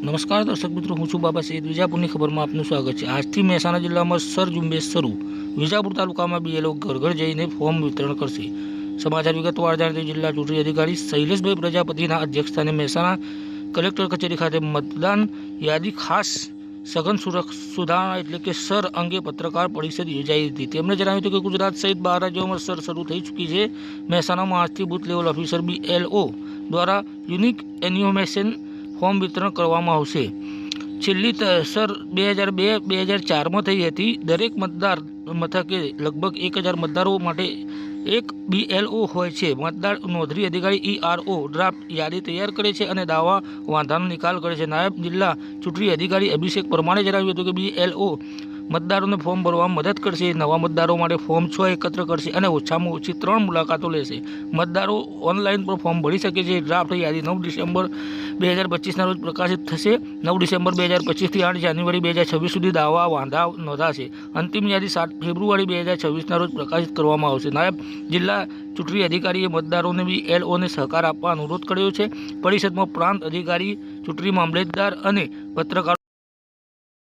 नमस्कार दर्शक मित्रों, हूँ छू बाबा सैयद। विजापुर खबर में आपનું स्वागत है। आज થી મહેસાણા જિલ્લામાં સર ઝુંબેશ શરૂ। વિજાપુર તાલુકામાં બીએલઓ ઘર ઘર જઈને ફોર્મ વિતરણ કરશે। સમાચાર વિગતવાર જાણતી જિલ્લા ચૂંટણી અધિકારી શૈલેષભાઈ પ્રજાપતિના અધ્યક્ષસ્થાને મહેસાણા કલેક્ટર કચેરી ખાતે મતદાન યાદી ખાસ સઘન સુધારણા એટલે કે સર અંગે પત્રકાર પરિષદ યોજાઈ હતી। તેમણે જણાવ્યું હતું કે ગુજરાત સહિત 12 રાજ્યોમાં સર શરૂ થઈ ચૂકી છે। મહેસાણામાં આજથી બૂથ લેવલ ઓફિસર બીએલઓ દ્વારા યુનિક એન્યુમેશન ફોર્મ વિતરણ કરવામાં આવશે। છેલ્લી સર 2002-2004 માં થઈ હતી। દરેક મતદાર મથકે લગભગ 1000 મતદારો માટે એક બીએલઓ હોય છે। મતદાર નોંધણી અધિકારી ઈઆરઓ ડ્રાફ્ટ યાદી તૈયાર કરે છે અને દાવા વાંધાનો નિકાલ કરે છે। નાયબ જિલ્લા ચૂંટણી અધિકારી અભિષેક પરમારે જણાવ્યું હતું કે બીએલઓ મતદારોને ફોર્મ ભરવામાં મદદ કરશે। નવા મતદારો માટે ફોર્મ 6 એકત્ર કરશે અને ઓછામાં ઓછી 3 મુલાકાતો લેશે। મતદારો ઓનલાઈન પણ ફોર્મ ભરી શકે છે। ડ્રાફ્ટ યાદી 9 ડિસેમ્બર 2025ના રોજ પ્રકાશિત થશે। 9 ડિસેમ્બર 2025 થી 8 જાન્યુઆરી 2026 સુધી દાવા વાંધા નોંધાશે। અંતિમ યાદી 7 ફેબ્રુઆરી 2026ના રોજ પ્રકાશિત કરવામાં આવશે। નાયબ જિલ્લા ચૂંટણી અધિકારીએ મતદારોને બીએલઓને સહકાર આપવા અનુરોધ કર્યો છે। પરિષદમાં પ્રાંત અધિકારી, ચૂંટણી મામલતદાર અને પત્રકારો